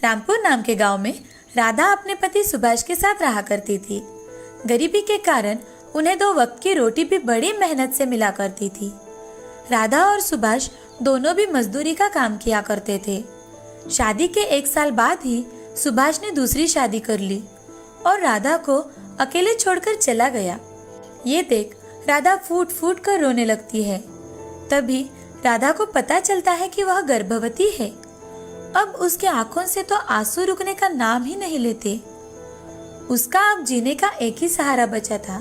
रामपुर नाम के गांव में राधा अपने पति सुभाष के साथ रहा करती थी। गरीबी के कारण उन्हें 2 वक्त की रोटी भी बड़ी मेहनत से मिला करती थी। राधा और सुभाष दोनों भी मजदूरी का काम किया करते थे। शादी के 1 साल बाद ही सुभाष ने दूसरी शादी कर ली और राधा को अकेले छोड़कर चला गया। ये देख राधा फूट फूट कर रोने लगती है। तभी राधा को पता चलता है कि वह गर्भवती है। अब उसकी आंखों से तो आंसू रुकने का नाम ही नहीं लेते। उसका अब जीने का एक ही सहारा बचा था,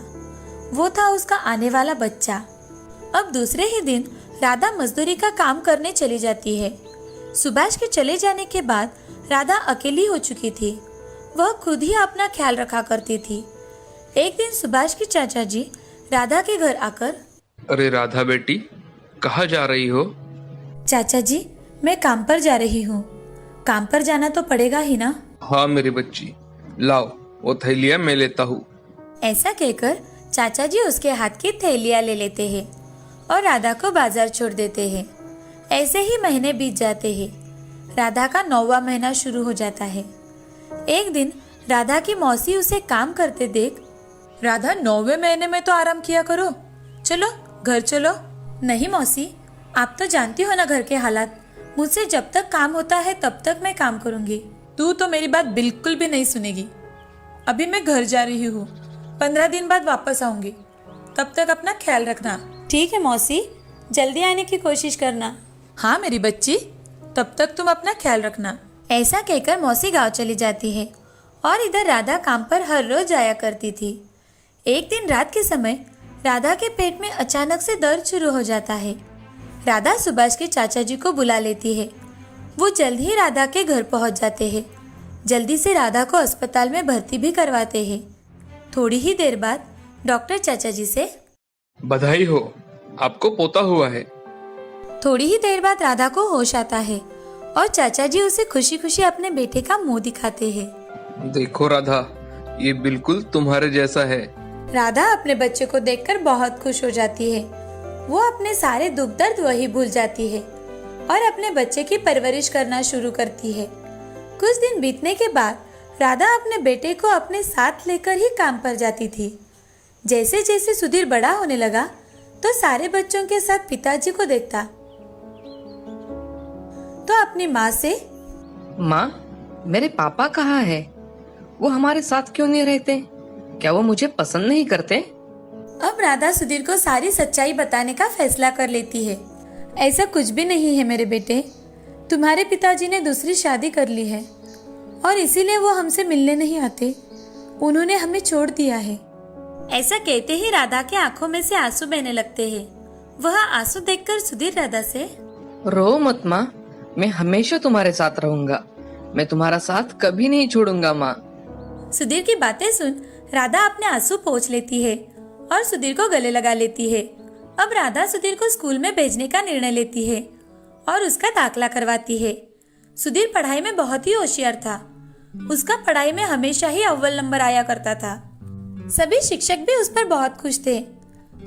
वो था उसका आने वाला बच्चा। अब दूसरे ही दिन राधा मजदूरी का काम करने चली जाती है। सुभाष के चले जाने के बाद राधा अकेली हो चुकी थी। वह खुद ही अपना ख्याल रखा करती थी। एक दिन सुभाष के चाचा जी राधा के घर आकर, अरे राधा बेटी, कहाँ जा रही हो? चाचा जी, मैं काम पर जा रही हूँ। काम पर जाना तो पड़ेगा ही ना। हाँ मेरी बच्ची, लाओ वो थैलियाँ मैं लेता हूँ। ऐसा कहकर चाचा जी उसके हाथ की थैलियाँ ले लेते हैं और राधा को बाजार छोड़ देते हैं। ऐसे ही महीने बीत जाते हैं। राधा का 9वां महीना शुरू हो जाता है। एक दिन राधा की मौसी उसे काम करते देख, राधा 9वें महीने में तो आराम किया करो, चलो घर चलो। नहीं मौसी, आप तो जानती हो ना घर के हालात। मुझसे जब तक काम होता है तब तक मैं काम करूंगी। तू तो मेरी बात बिल्कुल भी नहीं सुनेगी। अभी मैं घर जा रही हूँ, 15 दिन बाद वापस आऊंगी। तब तक अपना ख्याल रखना। ठीक है मौसी, जल्दी आने की कोशिश करना। हाँ मेरी बच्ची, तब तक तुम अपना ख्याल रखना। ऐसा कहकर मौसी गांव चली जाती है और इधर राधा काम पर हर रोज जाया करती थी। एक दिन रात के समय राधा के पेट में अचानक से दर्द शुरू हो जाता है। राधा सुभाष के चाचा जी को बुला लेती है। वो जल्द ही राधा के घर पहुंच जाते हैं। जल्दी से राधा को अस्पताल में भर्ती भी करवाते हैं। थोड़ी ही देर बाद डॉक्टर चाचा जी से, बधाई हो, आपको पोता हुआ है। थोड़ी ही देर बाद राधा को होश आता है और चाचा जी उसे खुशी खुशी अपने बेटे का मुंह दिखाते हैं। देखो राधा, ये बिल्कुल तुम्हारे जैसा है। राधा अपने बच्चे को देखकर बहुत खुश हो जाती है। वो अपने सारे दुख दर्द वही भूल जाती है और अपने बच्चे की परवरिश करना शुरू करती है। कुछ दिन बीतने के बाद राधा अपने बेटे को अपने साथ लेकर ही काम पर जाती थी। जैसे जैसे सुधीर बड़ा होने लगा तो सारे बच्चों के साथ पिताजी को देखता तो अपनी माँ से, माँ, मेरे पापा कहाँ है? वो हमारे साथ क्यों नहीं रहते? क्या वो मुझे पसंद नहीं करते? अब राधा सुधीर को सारी सच्चाई बताने का फैसला कर लेती है। ऐसा कुछ भी नहीं है मेरे बेटे, तुम्हारे पिताजी ने दूसरी शादी कर ली है और इसीलिए वो हमसे मिलने नहीं आते। उन्होंने हमें छोड़ दिया है। ऐसा कहते ही राधा के आंखों में से आंसू बहने लगते हैं। वह आंसू देखकर सुधीर राधा से, रो मत माँ, मैं हमेशा तुम्हारे साथ रहूंगा। मैं तुम्हारा साथ कभी नहीं छोड़ूंगा माँ। सुधीर की बातें सुन राधा अपने आंसू पोंछ लेती है और सुधीर को गले लगा लेती है। अब राधा सुधीर को स्कूल में भेजने का निर्णय लेती है और उसका दाखला करवाती है। सुधीर पढ़ाई में बहुत ही होशियार था। उसका पढ़ाई में हमेशा ही अव्वल नंबर आया करता था। सभी शिक्षक भी उस पर बहुत खुश थे।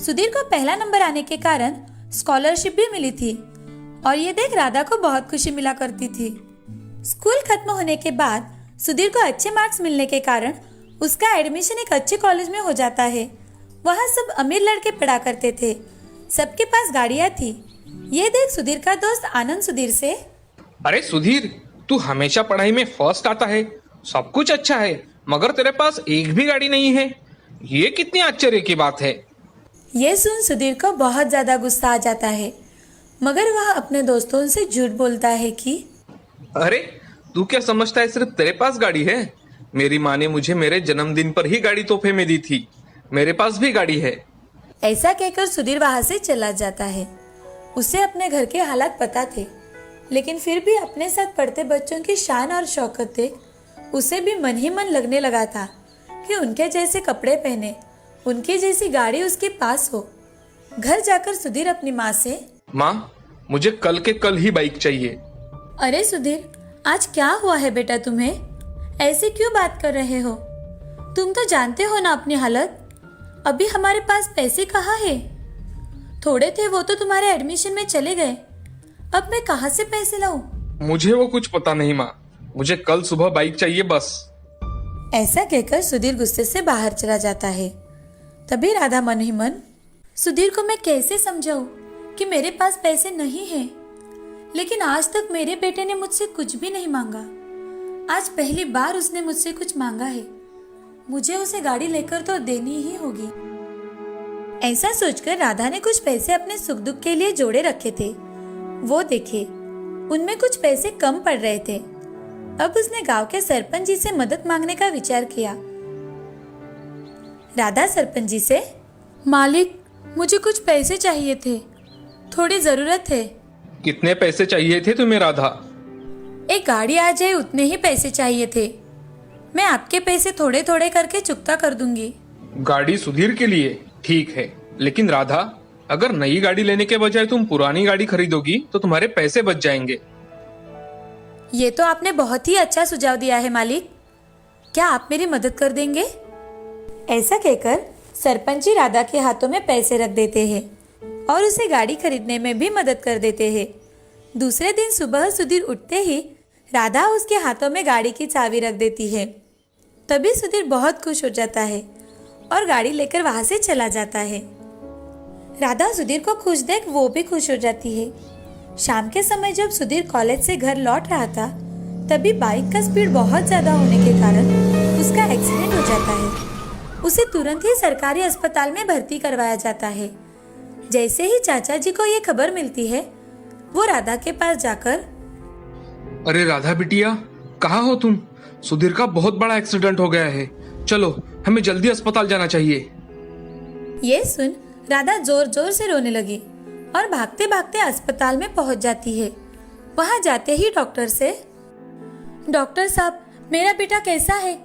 सुधीर को पहला नंबर आने के कारण स्कॉलरशिप भी मिली थी और ये देख राधा को बहुत खुशी मिला करती थी। स्कूल खत्म होने के बाद सुधीर को अच्छे मार्क्स मिलने के कारण उसका एडमिशन एक अच्छे कॉलेज में हो जाता है। वहाँ सब अमीर लड़के पढ़ा करते थे। सबके पास गाड़ियाँ थी। ये देख सुधीर का दोस्त आनंद सुधीर से, अरे सुधीर, तू हमेशा पढ़ाई में फर्स्ट आता है, सब कुछ अच्छा है, मगर तेरे पास एक भी गाड़ी नहीं है। ये कितनी आश्चर्य की बात है। ये सुन सुधीर को बहुत ज्यादा गुस्सा आ जाता है, मगर वह अपने दोस्तों से झूठ बोलता है कि, अरे तू क्या समझता है सिर्फ तेरे पास गाड़ी है? मेरी माँ ने मुझे मेरे जन्मदिन पर ही गाड़ी तोहफे में दी थी। मेरे पास भी गाड़ी है। ऐसा कहकर सुधीर वहां से चला जाता है। उसे अपने घर के हालात पता थे, लेकिन फिर भी अपने साथ पढ़ते बच्चों की शान और शौकत देख उसे भी मन ही मन लगने लगा था कि उनके जैसे कपड़े पहने, उनकी जैसी गाड़ी उसके पास हो। घर जाकर सुधीर अपनी माँ से, माँ, मुझे कल के कल ही बाइक चाहिए। अरे सुधीर, आज क्या हुआ है बेटा तुम्हें? ऐसे क्यों बात कर रहे हो? तुम तो जानते हो ना अपनी हालत। अभी हमारे पास पैसे कहाँ है? थोड़े थे वो तो तुम्हारे एडमिशन में चले गए। अब मैं कहाँ से पैसे लाऊं? मुझे वो कुछ पता नहीं माँ, मुझे कल सुबह बाइक चाहिए बस। ऐसा कहकर सुधीर गुस्से से बाहर चला जाता है। तभी राधा मन ही मन, सुधीर को मैं कैसे समझाऊं कि मेरे पास पैसे नहीं हैं, लेकिन आज तक मेरे बेटे ने मुझसे कुछ भी नहीं मांगा। आज पहली बार उसने मुझसे कुछ मांगा है। मुझे उसे गाड़ी लेकर तो देनी ही होगी। ऐसा सोचकर राधा ने कुछ पैसे अपने सुख दुख के लिए जोड़े रखे थे। वो देखे उनमें कुछ पैसे कम पड़ रहे थे। अब उसने गांव के सरपंच जी से मदद मांगने का विचार किया। राधा सरपंच जी से, मालिक मुझे कुछ पैसे चाहिए थे, थोड़ी जरूरत है। कितने पैसे चाहिए थे तुम्हें राधा? एक गाड़ी आ जाए उतने ही पैसे चाहिए थे। मैं आपके पैसे थोड़े थोड़े करके चुकता कर दूंगी। गाड़ी सुधीर के लिए ठीक है, लेकिन राधा अगर नई गाड़ी लेने के बजाय तुम पुरानी गाड़ी खरीदोगी तो तुम्हारे पैसे बच जाएंगे। ये तो आपने बहुत ही अच्छा सुझाव दिया है मालिक। क्या आप मेरी मदद कर देंगे? ऐसा कहकर सरपंच जी राधा के हाथों में पैसे रख देते हैं और उसे गाड़ी खरीदने में भी मदद कर देते हैं। दूसरे दिन सुबह सुधीर उठते ही राधा उसके हाथों में गाड़ी की चाबी रख देती है। तभी सुधीर बहुत खुश हो जाता है और गाड़ी लेकर वहां से चला जाता है। राधा सुधीर को खुश देख वो भी खुश हो जाती है। शाम के समय जब सुधीर कॉलेज से घर लौट रहा था, तभी बाइक का स्पीड बहुत ज्यादा होने के कारण उसका एक्सीडेंट हो जाता है। उसे तुरंत ही सरकारी अस्पताल में भर्ती करवाया जाता है। जैसे ही चाचा जी को ये खबर मिलती है, वो राधा के पास जाकर, अरे राधा बिटिया, कहाँ हो तुम? सुधीर का बहुत बड़ा एक्सीडेंट हो गया है, चलो हमें जल्दी अस्पताल जाना चाहिए। ये सुन राधा जोर जोर से रोने लगी और भागते भागते अस्पताल में पहुंच जाती है। वहां जाते ही डॉक्टर से, डॉक्टर साहब मेरा बेटा कैसा है?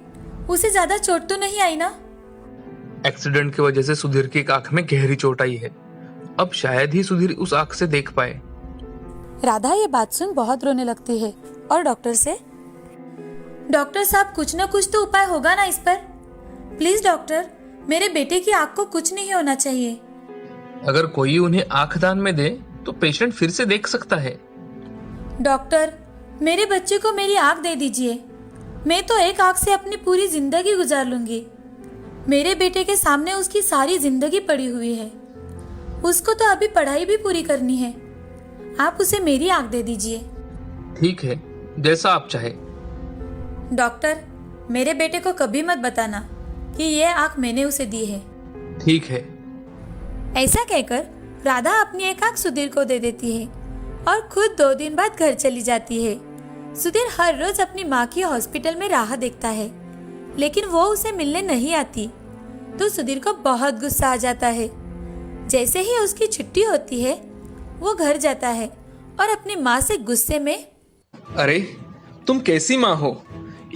उसे ज्यादा चोट तो नहीं आई ना? एक्सीडेंट की वजह से सुधीर की एक आंख में गहरी चोट आई है। अब शायद ही सुधीर उस आंख से देख पाए। राधा ये बात सुन बहुत रोने लगती है और डॉक्टर से, डॉक्टर साहब कुछ ना कुछ तो उपाय होगा ना इस पर? प्लीज डॉक्टर, मेरे बेटे की आंख को कुछ नहीं होना चाहिए। अगर कोई उन्हें आंख दान में दे तो पेशेंट फिर से देख सकता है। डॉक्टर, मेरे बच्चे को मेरी आंख दे दीजिए। मैं तो एक आंख से अपनी पूरी जिंदगी गुजार लूंगी। मेरे बेटे के सामने उसकी सारी जिंदगी पड़ी हुई है। उसको तो अभी पढ़ाई भी पूरी करनी है। आप उसे मेरी आंख दे दीजिए। ठीक है, जैसा आप चाहे। डॉक्टर, मेरे बेटे को कभी मत बताना कि ये आंख मैंने उसे दी है। ठीक है। ऐसा कहकर राधा अपनी एक आंख सुधीर को दे देती है और खुद 2 दिन बाद घर चली जाती है। सुधीर हर रोज अपनी माँ की हॉस्पिटल में राह देखता है, लेकिन वो उसे मिलने नहीं आती तो सुधीर को बहुत गुस्सा आ जाता है। जैसे ही उसकी छुट्टी होती है, वो घर जाता है और अपनी माँ से गुस्से में, अरे तुम कैसी माँ हो?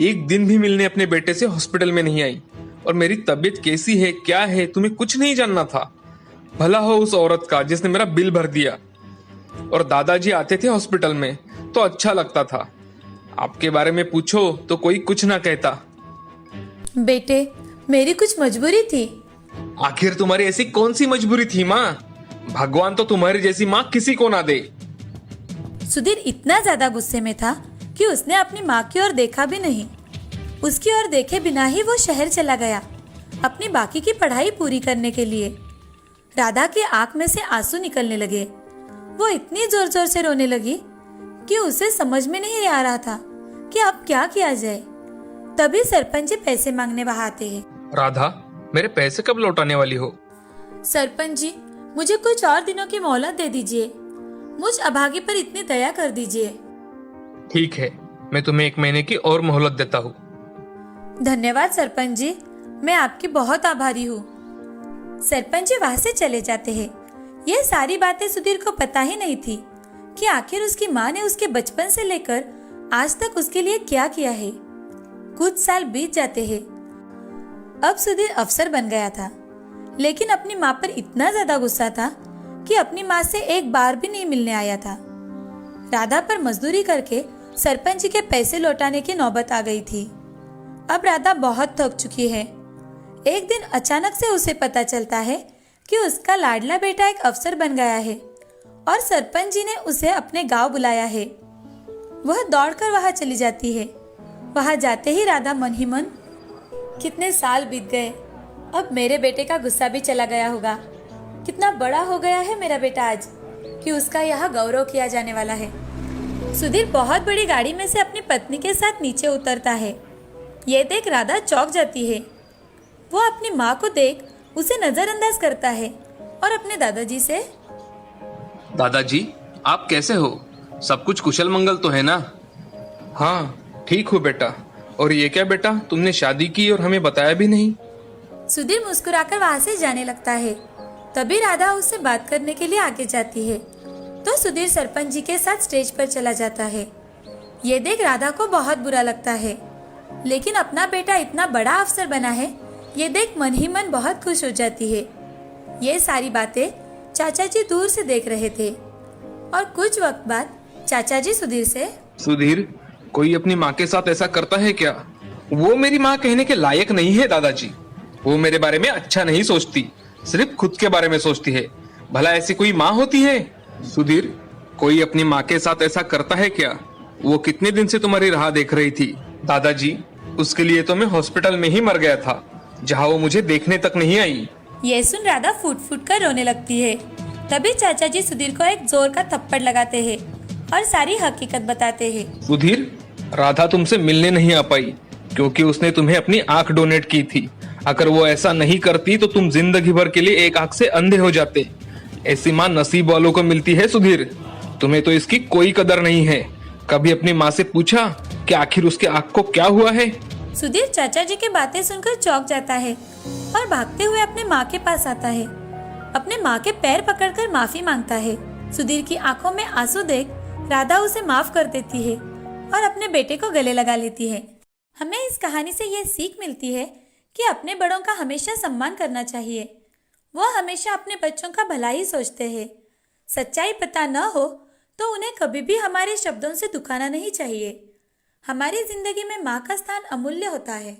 एक दिन भी मिलने अपने बेटे से हॉस्पिटल में नहीं आई, और मेरी तबीयत कैसी है क्या है तुम्हें कुछ नहीं जानना था। भला हो उस औरत का जिसने मेरा बिल भर दिया। और दादाजी आते थे हॉस्पिटल में तो अच्छा लगता था, आपके बारे में पूछो तो कोई कुछ ना कहता। बेटे, मेरी कुछ मजबूरी थी। आखिर तुम्हारी ऐसी कौन सी मजबूरी थी माँ? भगवान तो तुम्हारी जैसी माँ किसी को ना दे। सुधीर इतना ज्यादा गुस्से में था कि उसने अपनी माँ की ओर देखा भी नहीं। उसकी ओर देखे बिना ही वो शहर चला गया अपनी बाकी की पढ़ाई पूरी करने के लिए। राधा की आंख में से आंसू निकलने लगे। वो इतनी जोर जोर से रोने लगी कि उसे समझ में नहीं आ रहा था कि अब क्या किया जाए। तभी सरपंच जी पैसे मांगने वहां आते हैं। राधा, मेरे पैसे कब लौटाने वाली हो? सरपंच जी, मुझे कुछ और दिनों की मोहलत दे दीजिए। मुझ अभागी पर इतनी दया कर दीजिए। ठीक है, मैं तुम्हें 1 महीने की और मोहलत देता हूँ। धन्यवाद सरपंच जी, मैं आपकी बहुत आभारी हूँ। सरपंच जी वहां से चले जाते हैं। यह सारी बातें सुधीर को पता ही नहीं थी कि आखिर उसकी माँ ने उसके बचपन से लेकर आज तक उसके लिए क्या किया है। कुछ साल बीत जाते हैं। अब सुधीर अफसर बन गया था, लेकिन अपनी माँ पर इतना ज्यादा गुस्सा था कि अपनी माँ से एक बार भी नहीं मिलने आया था। राधा पर मजदूरी करके सरपंच जी के पैसे लौटाने की नौबत आ गई थी। अब राधा बहुत थक चुकी है। एक दिन अचानक से उसे पता चलता है कि उसका लाडला बेटा एक अफसर बन गया है और सरपंच जी ने उसे अपने गांव बुलाया है। वह दौड़कर वहां चली जाती है वहां जाते ही राधा मन ही मन, कितने साल बीत गए, अब मेरे बेटे का गुस्सा भी चला गया होगा। कितना बड़ा हो गया है मेरा बेटा आज कि उसका यहाँ गौरव किया जाने वाला है। सुधीर बहुत बड़ी गाड़ी में से अपनी पत्नी के साथ नीचे उतरता है। ये देख राधा चौंक जाती है। वो अपनी माँ को देख उसे नजरअंदाज करता है और अपने दादाजी से, दादाजी आप कैसे हो? सब कुछ कुशल मंगल तो है ना? हाँ ठीक हूँ बेटा। और ये क्या बेटा, तुमने शादी की और हमें बताया भी नहीं? सुधीर मुस्कुराकर वहां से जाने लगता है। तभी राधा उससे बात करने के लिए आगे जाती है तो सुधीर सरपंच जी के साथ स्टेज पर चला जाता है। ये देख राधा को बहुत बुरा लगता है, लेकिन अपना बेटा इतना बड़ा अफसर बना है, ये देख मन ही मन बहुत खुश हो जाती है। ये सारी बातें चाचा जी दूर से देख रहे थे और कुछ वक्त बाद चाचा जी सुधीर से, सुधीर, कोई अपनी माँ के साथ ऐसा करता है क्या? वो मेरी माँ कहने के लायक नहीं है दादाजी। वो मेरे बारे में अच्छा नहीं सोचती, सिर्फ खुद के बारे में सोचती है। भला ऐसी कोई माँ होती है? सुधीर, कोई अपनी माँ के साथ ऐसा करता है क्या? वो कितने दिन से तुम्हारी राह देख रही थी। दादाजी, उसके लिए तो मैं हॉस्पिटल में ही मर गया था, जहाँ वो मुझे देखने तक नहीं आई। ये सुन राधा फूट फूट कर रोने लगती है। तभी चाचा जी सुधीर को एक जोर का थप्पड़ लगाते हैं और सारी हकीकत बताते हैं। सुधीर, राधा तुमसे मिलने नहीं आ पाई क्योंकि उसने तुम्हें अपनी आंख डोनेट की थी। अगर वो ऐसा नहीं करती तो तुम जिंदगी भर के लिए एक आंख से अंधे हो जाते। ऐसी माँ नसीब वालों को मिलती है सुधीर। तुम्हें तो इसकी कोई कदर नहीं है। कभी अपनी माँ से पूछा कि आखिर उसके आंख को क्या हुआ है? सुधीर चाचा जी की बातें सुनकर चौंक जाता है और भागते हुए अपने माँ के पास आता है। अपने माँ के पैर पकड़कर माफी मांगता है। सुधीर की आंखों में आंसू देख राधा उसे माफ कर देती है और अपने बेटे को गले लगा लेती है। हमें इस कहानी से ये सीख मिलती है कि अपने बड़ों का हमेशा सम्मान करना चाहिए। वो हमेशा अपने बच्चों का भला ही सोचते हैं। सच्चाई पता न हो तो उन्हें कभी भी हमारे शब्दों से दुखाना नहीं चाहिए। हमारी जिंदगी में माँ का स्थान अमूल्य होता है।